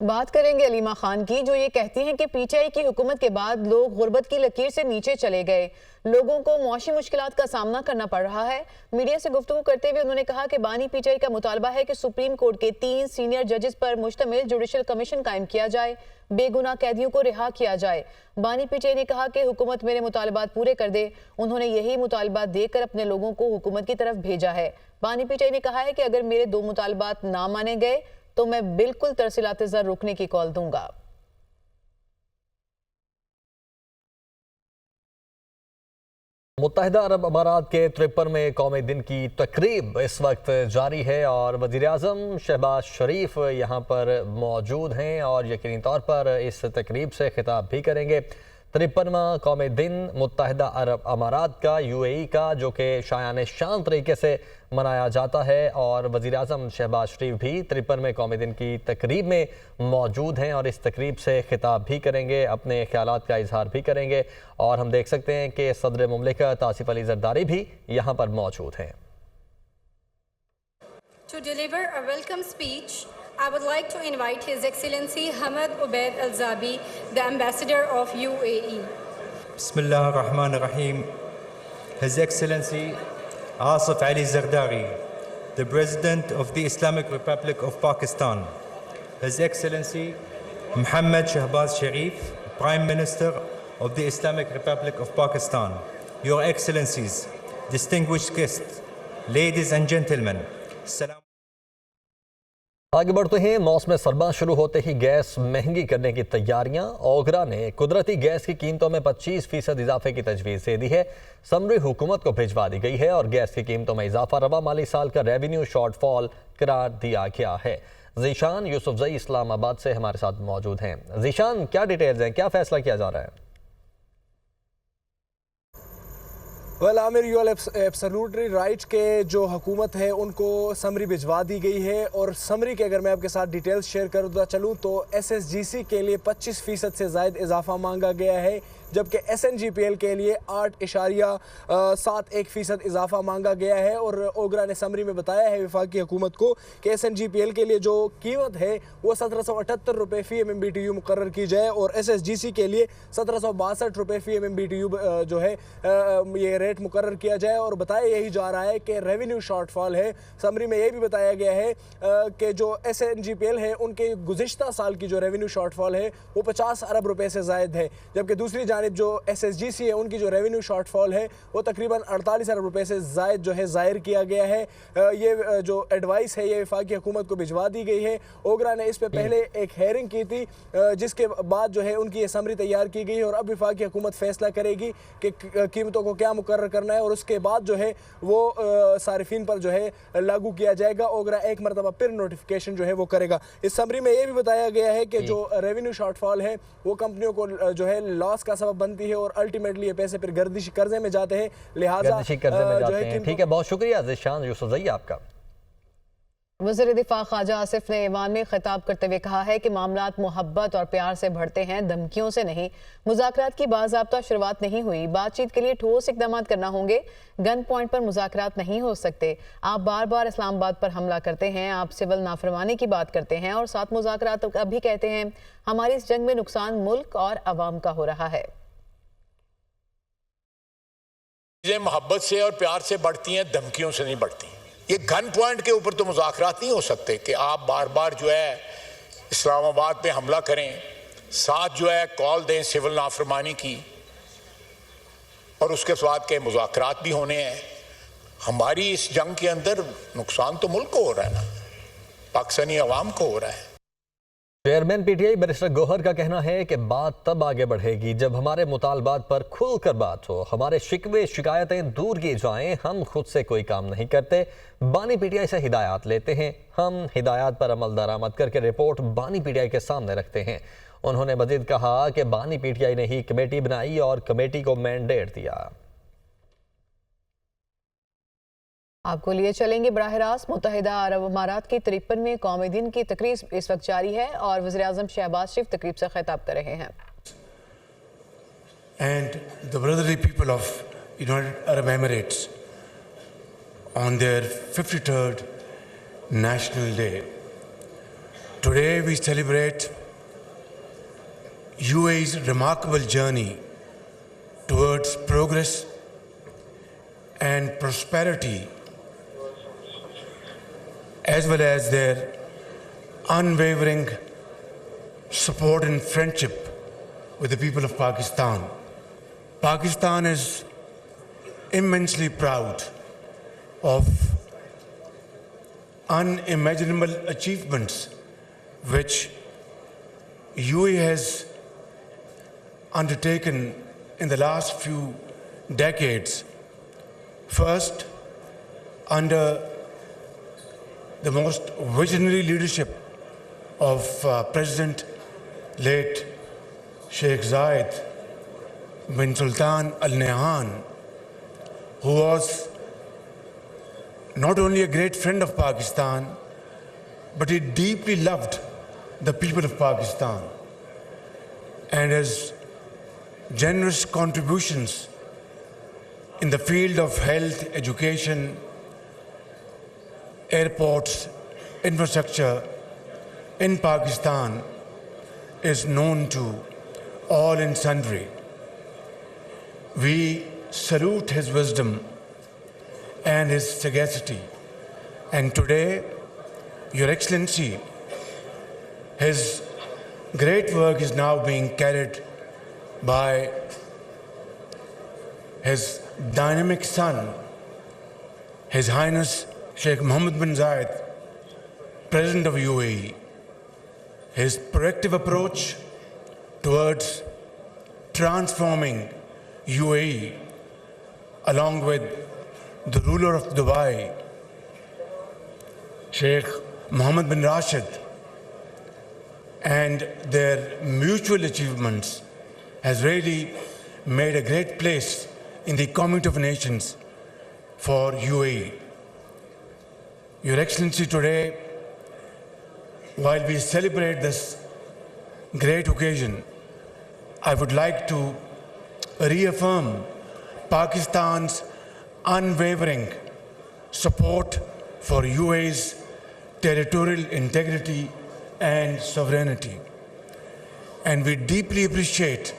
बात करेंगे अलीमा खान की, जो ये कहती हैं कि पीटीआई की हुकूमत के बाद लोग गुर्बत की लकीर से नीचे चले गए, लोगों को मुआशी मुश्किलात का सामना करना पड़ रहा है। मीडिया से गुफ्तगू करते हुए उन्होंने कहा कि बानी पीटीआई का मुतालबा है कि सुप्रीम कोर्ट के 3 सीनियर जजेस पर मुश्तमिल जुडिशल कमीशन कायम किया जाए, बेगुनाह कैदियों को रिहा किया जाए। बानी पीटीआई ने कहा कि हुकूमत मेरे मुतालबात पूरे कर दे। उन्होंने यही मुतालबात देकर अपने लोगों को हुकूमत की तरफ भेजा है। बानी पीटीआई ने कहा है कि अगर मेरे 2 मुतालबात ना माने गए तो मैं बिल्कुल तरसीलात ज़र रोकने की कॉल दूंगा। मुत्तहिदा अरब अमारात के 53वें कौमी दिन की तकरीब इस वक्त जारी है और वज़ीर-ए-आज़म शहबाज शरीफ यहाँ पर मौजूद हैं और यकीनी तौर पर इस तकरीब से खिताब भी करेंगे। 53वां कौमी दिन मुत्तहिदा अरब अमारात का, यूएई का, जो कि शायान शान तरीके से मनाया जाता है और वज़ीर-ए-आज़म शहबाज शरीफ भी 53वें कौमी दिन की तकरीब में मौजूद हैं और इस तकरीब से खिताब भी करेंगे, अपने ख्यालात का इजहार भी करेंगे। और हम देख सकते हैं कि सदर मुमलिकत आसिफ अली ज़रदारी भी यहाँ पर मौजूद हैं। To deliver a welcome speech, I would like to invite His Excellency Hamad Ubaid Al-Zabi, the Ambassador of UAE. Bismillah ar-Rahman ar-Rahim. His Excellency Asif Ali Zardari, the President of the Islamic Republic of Pakistan. His Excellency Muhammad Shahbaz Sharif, Prime Minister of the Islamic Republic of Pakistan. Your Excellencies, distinguished guests, ladies and gentlemen, salam. आगे बढ़ते हैं। मौसम सरमा शुरू होते ही gas महंगी करने की तैयारियां। ओगरा ने कुदरती गैस की कीमतों में 25% इजाफे की तजवीज़ दे दी है। समरी हुकूमत को भिजवा दी गई है और गैस की कीमतों में इजाफा रवा माली साल का रेवेन्यू शॉर्टफॉल करार दिया गया है। जीशान यूसुफजई इस्लामाबाद से हमारे साथ मौजूद हैं। जीशान, क्या डिटेल्स हैं, क्या फैसला किया जा रहा है? Well Aamir, you are absolutely right के जो हुकूमत है उनको समरी भिजवा दी गई है और समरी के अगर मैं आपके साथ डिटेल्स शेयर करता चलूँ तो SSGC के लिए 25% से ज़ायद इजाफा मांगा गया है, जबकि SNGPL के लिए 8.71% इजाफा मांगा गया है। और ओगरा ने समरी में बताया है वफाकी हुकूमत को कि SNGPL के लिए जो कीमत है वो 1778 रुपये फ़ी MMBTU मुकर्रर की जाए और SSGC के लिए 1762 रुपये फ़ी MMBTU जो है ये रेट मुकर्रर किया जाए। और बताया यही जा रहा है कि रेवेन्यू शॉर्टफॉल है। समरी में ये भी बताया गया है कि जो SNGPL है उनके गुज़िश्ता साल की जो रेवेन्यू शॉर्टफॉल है वो 50 अरब रुपये से ज़ायद है, जबकि दूसरी जो SSGC है उनकी जो रेवेन्यू शॉर्टफॉल है वो तकरीबन 48 अरब रुपये से ज़ायद जो है ज़ाहिर किया गया है। ये जो एडवाइस है ये वफाकी हुकूमत को भिजवा दी गई है। ओगरा ने इस पे पहले एक हेयरिंग की थी जिसके बाद जो है उनकी ये समरी तैयार की गई और अब वफाकी हुकूमत फैसला करेगी कि कीमतों को क्या मुकर्रर करना है और उसके बाद जो है वो सारिफीन पर जो है लागू किया जाएगा। ओगरा एक मरतबा फिर नोटिफिकेशन जो है वो करेगा। इस समरी में ये भी बताया गया है कि जो रेवेन्यू शॉर्टफॉल है वो कंपनियों को जो है लॉस का बनती है और अल्टीमेटली ये पैसे फिर गर्दिशी कर्जे में जाते हैं, लिहाजा जो है। ठीक है, बहुत शुक्रिया ज़ीशान यूसुफजई आपका। वज़ीर दिफा ख्वाजा आसिफ ने ईवान में खिताब करते हुए कहा है कि मामलात मोहब्बत और प्यार से बढ़ते हैं, धमकियों से नहीं। मुज़ाकरात की बाज़ाब्ता शुरुआत नहीं हुई, बातचीत के लिए ठोस इक़दाम करना होंगे। गन पॉइंट पर मुज़ाकरात नहीं हो सकते। आप बार बार इस्लामाबाद पर हमला करते हैं, आप सिविल नाफरमानी की बात करते हैं और साथ मुज़ाकरात अभी कहते हैं। हमारी इस जंग में नुकसान मुल्क और अवाम का हो रहा है। चीज़ें मोहब्बत से और प्यार से बढ़ती हैं, धमकियों से नहीं बढ़ती। ये गन पॉइंट के ऊपर तो मुज़ाकरात नहीं हो सकते कि आप बार बार जो है इस्लामाबाद पे हमला करें, साथ जो है कॉल दें सिविल नाफरमानी की और उसके बाद के मुज़ाकरात भी होने हैं। हमारी इस जंग के अंदर नुकसान तो मुल्क को हो रहा है ना, पाकिस्तानी अवाम को हो रहा है। चेयरमैन पीटीआई बैरिस्टर गौहर का कहना है कि बात तब आगे बढ़ेगी जब हमारे मुतालबात पर खुलकर बात हो, हमारे शिकवे शिकायतें दूर की जाएं। हम खुद से कोई काम नहीं करते, बानी पीटीआई से हिदायत लेते हैं। हम हिदायत पर अमल दरामद करके रिपोर्ट बानी पीटीआई के सामने रखते हैं। उन्होंने मजीद कहा कि बानी पीटीआई ने ही कमेटी बनाई और कमेटी को मैंडेट दिया। आपको लिए चलेंगे बराह रास्त। मुत्तहिदा अरब अमारात की 53वें कौमी दिन की तकरीब इस वक्त जारी है और वज़ीर-ए-आज़म शहबाज शरीफ तकरीब से खिताब कर रहे हैं। And the brotherly people of United Arab Emirates on their 53rd National Day Today we celebrate UAE's remarkable journey towards progress and prosperity, as well as their unwavering support and friendship with the people of Pakistan. Pakistan is immensely proud of unimaginable achievements which UAE has undertaken in the last few decades. First, under the most visionary leadership of President late Sheikh Zayed bin Sultan Al Nahyan, who was not only a great friend of Pakistan, but he deeply loved the people of Pakistan, and his generous contributions in the field of health, education, airports, infrastructure in Pakistan is known to all and sundry. We salute his wisdom and his sagacity. And today, Your Excellency, his great work is now being carried by his dynamic son, His Highness Sheikh Mohammed bin Zayed, President of UAE. His proactive approach towards transforming UAE, along with the ruler of Dubai, Sheikh Mohammed bin Rashid, and their mutual achievements has really made a great place in the Community of Nations for UAE. Your Excellency, today, while we celebrate this great occasion, I would like to reaffirm Pakistan's unwavering support for UAE's territorial integrity and sovereignty. And we deeply appreciate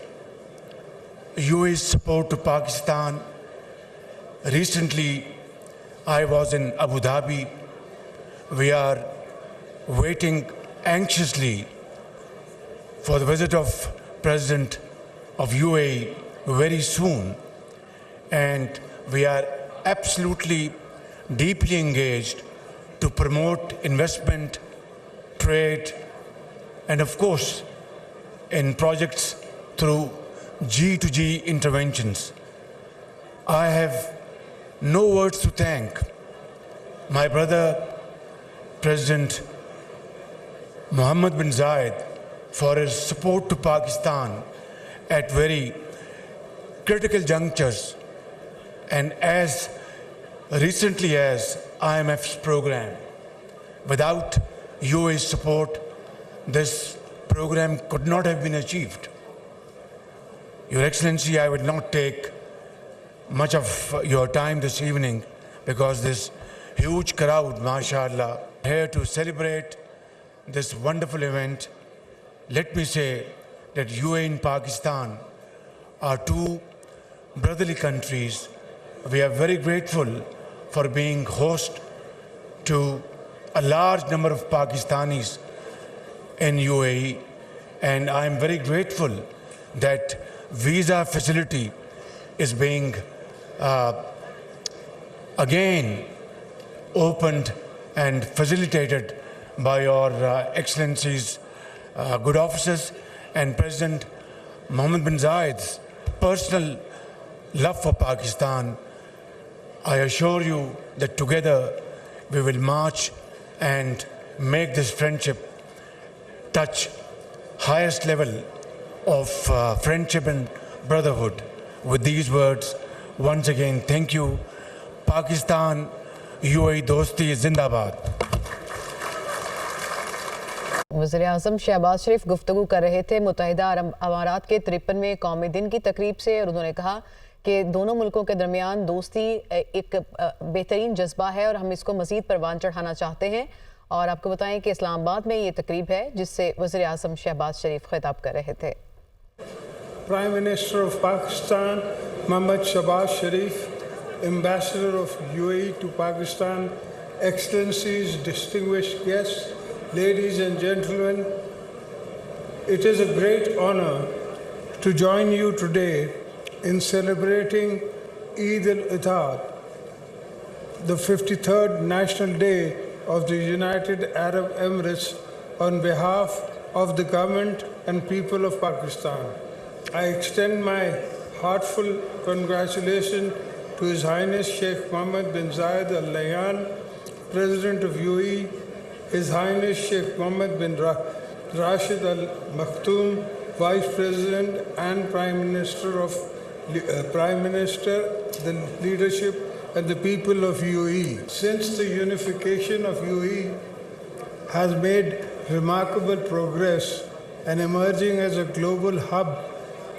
UAE's support to Pakistan. Recently, I was in Abu Dhabi. We are waiting anxiously for the visit of President of UAE very soon. And we are absolutely deeply engaged to promote investment, trade, and of course, in projects through G2G interventions. I have no words to thank my brother, President Mohammed bin Zayed, for his support to Pakistan at very critical junctures, and as recently as IMF's program. Without UAE's support, this program could not have been achieved. Your Excellency, I will not take much of your time this evening because this huge crowd, mashallah, here to celebrate this wonderful event. Let me say that UAE and Pakistan are two brotherly countries. We are very grateful for being host to a large number of Pakistanis in UAE, and I am very grateful that visa facility is being again opened and facilitated by your Excellencies, good officers, and President Mohammed bin Zayed's personal love for Pakistan. I assure you that together we will march and make this friendship touch highest level of friendship and brotherhood. With these words, once again, thank you. Pakistan, UAE दोस्ती जिंदाबाद। वज़ीर-ए-आज़म शहबाज शरीफ गुफ्तगू कर रहे थे मुत्तहिदा अरब अमारात के 53वें कौमी दिन की तकरीब से, और उन्होंने कहा कि दोनों मुल्कों के दरमियान दोस्ती एक बेहतरीन जज्बा है और हम इसको मज़ीद परवान चढ़ाना चाहते हैं। और आपको बताएं कि इस्लामाबाद में ये तकरीब है जिससे वज़ीर आज़म शहबाज शरीफ खिताब कर रहे थे। Prime Minister of Pakistan, Mohammad Shahbaz Sharif, Ambassador of UAE to Pakistan, Excellencies, distinguished guests, ladies and gentlemen, it is a great honor to join you today in celebrating Eid al-Adha, the 53rd National Day of the United Arab Emirates, on behalf of the government and people of Pakistan. I extend my heartfelt congratulations to His Highness Sheikh Mohammed bin Zayed Al Nahyan, President of UAE, His Highness Sheikh Mohammed bin Rashid Al Maktoum, Vice President and Prime Minister, the leadership and the people of UAE. Since the unification of UAE has made remarkable progress and emerging as a global hub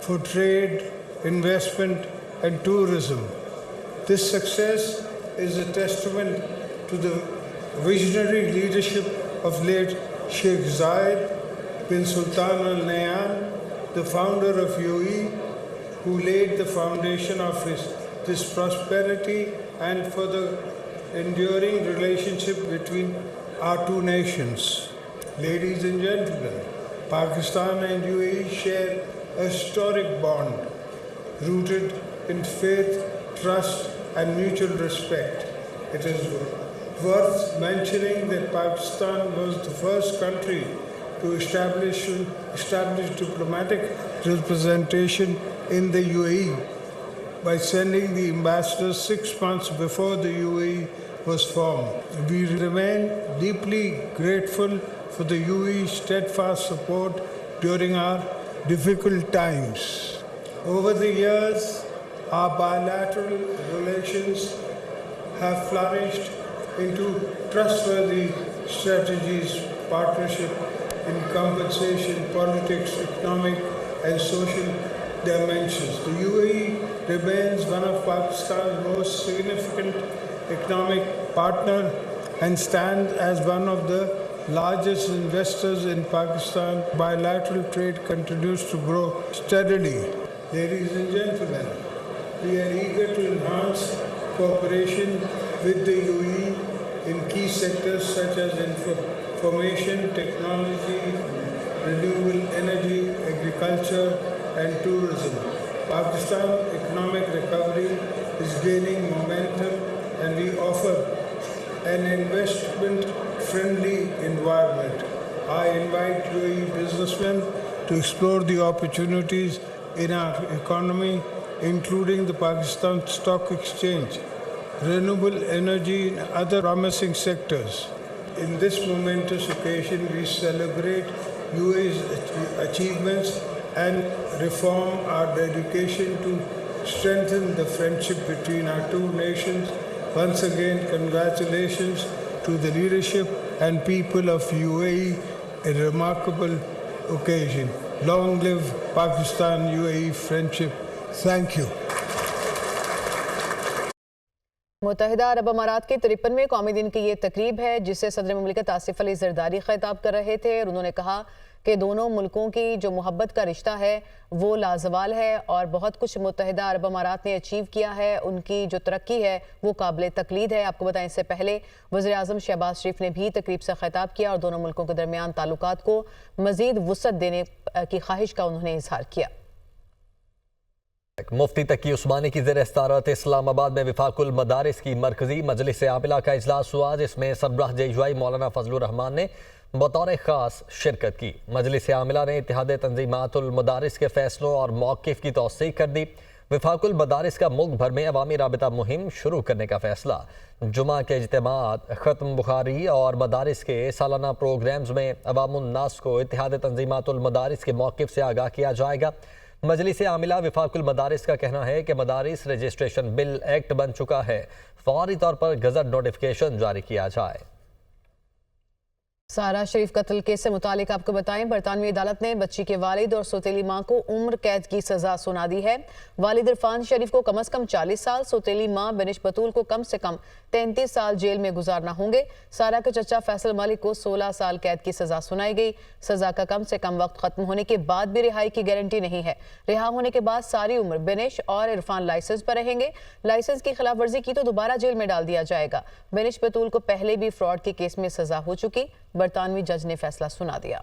for trade, investment and tourism. This success is a testament to the visionary leadership of late Sheikh Zayed bin Sultan Al Nahyan, the founder of UAE, who laid the foundation of this prosperity and for the enduring relationship between our two nations. Ladies and gentlemen, Pakistan and UAE share a historic bond rooted in faith, trust and mutual respect. It is worth mentioning that Pakistan was the first country to establish diplomatic representation in the UAE by sending the ambassadors 6 months before the UAE was formed. We remain deeply grateful for the UAE's steadfast support during our difficult times. Over the years, our bilateral relations have flourished into trustworthy strategies, partnership in compensation, politics, economic and social dimensions. The UAE remains one of Pakistan's most significant economic partners and stands as one of the largest investors in Pakistan. Bilateral trade continues to grow steadily. Ladies and gentlemen, we are eager to enhance cooperation with the UAE in key sectors such as information technology, renewable energy, agriculture and tourism. Pakistan's economic recovery is gaining momentum and we offer an investment-friendly environment. I invite UAE businessmen to explore the opportunities in our economy, including the Pakistan Stock Exchange, renewable energy and other promising sectors. In this momentous occasion, we celebrate UAE's achievements and reform our dedication to strengthen the friendship between our two nations. Once again, congratulations to the leadership and people of UAE, a remarkable occasion. Long live Pakistan UAE friendship. Thank you. मुत्तहिदा अरब अमारात के 53वें कौमी दिन की ये तकरीब है जिससे सदर मुमलिकत आसिफ अली जरदारी खिताब कर रहे थे और उन्होंने कहा कि दोनों मुल्कों की जो मोहब्बत का रिश्ता है वो लाजवाल है और बहुत कुछ मुत्तहिदा अरब अमारात ने अचीव किया है। उनकी जो तरक्की है वो काबिल तकलीद है। आपको बताएं, इससे पहले वज़ीर आज़म शहबाज शरीफ ने भी तकरीब से खिताब किया और दोनों मुल्कों के दरमियान ताल्लुकात को मज़ीद वुसअत देने की ख्वाहिश का उन्होंने इजहार किया। मुफ्ती तकी उस्मानी की ज़ेर सदारत इस्लामाबाद में विफाकुल मदारिस की मरकजी मजलिस आमिला का इजलास हुआ जिसमें सरबराह जयजुआई मौलाना फजलुर रहमान ने बतौर ख़ास शिरकत की। मजलिस आमिला ने इत्तेहाद तंजीमातुल मदारिस के फैसलों और मौक़िफ़ की तौसीक़ कर दी। विफाकुल मदारिस का मुल्क भर में अवामी राबिता मुहिम शुरू करने का फैसला। जुमा के इज्तिमात, ख़त्म बुखारी और मदारिस के सालाना प्रोग्राम्स में अवामुन्नास को इत्तेहाद तंजीमातुल मदारिस के मौक़िफ़ से आगाह किया जाएगा। मजलिस आमिला विफाकुल मदारिस का कहना है कि मदारिस रजिस्ट्रेशन बिल एक्ट बन चुका है, फौरी तौर पर गज़ट नोटिफिकेशन जारी किया जाए। सारा शरीफ कत्ल केस से मुतालिक आपको बताएं, बरतानवी अदालत ने बच्ची के वालिद और सौतेली मां को उम्र कैद की सजा सुना दी है। वालिद इरफान शरीफ को कम से कम 40 साल, सौतेली मां बिनिश बतूल को कम से कम 33 साल जेल में गुजारना होंगे। सारा के चचा फैसल मलिक को 16 साल कैद की सजा सुनाई गई। सजा का कम से कम वक्त खत्म होने के बाद भी रिहाई की गारंटी नहीं है। रिहा होने के बाद सारी उम्र बिनिश और इरफान लाइसेंस पर रहेंगे। लाइसेंस की खिलाफ वर्जी की तो दोबारा जेल में डाल दिया जाएगा। बिनिश बतूल को पहले भी फ्रॉड के केस में सजा हो चुकी। बरतानवी जज ने फैसला सुना दिया।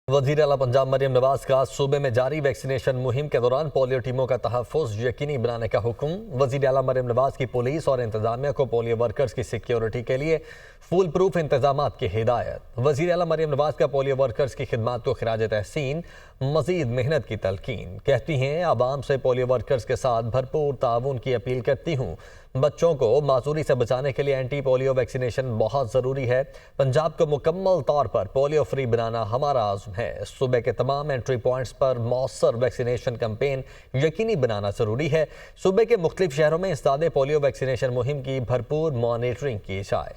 वज़ीर आला पंजाब मरियम नवाज का सूबे में जारी वैक्सीनेशन मुहिम के दौरान पोलियो टीमों का तहफ़्फ़ुज़ यकीनी बनाने का हुक्म। वज़ीर आला मरियम नवाज की पुलिस और इंतजामिया को पोलियो वर्कर्स की सिक्योरिटी के लिए फुल प्रूफ इंतजामात की हिदायत। वज़ीर आला मरियम नवाज का पोलियो वर्कर्स की खिदमात को खिराज तहसीन, मज़ीद मेहनत की तलकीन। कहती हैं, आवाम से पोलियो वर्कर्स के साथ भरपूर ताउन की अपील करती हूँ। बच्चों को माजूरी से बचाने के लिए एंटी पोलियो वैक्सीनेशन बहुत ज़रूरी है। पंजाब को मुकम्मल तौर पर पोलियो फ्री बनाना हमारा आज़म है। सूबे के तमाम एंट्री पॉइंट्स पर मौसर वैक्सीनेशन कैंपेन यकीनी बनाना ज़रूरी है। सूबे के मुख्तलिफ शहरों में इस्तादे पोलियो वैक्सीनेशन मुहिम की भरपूर मॉनिटरिंग की जाए।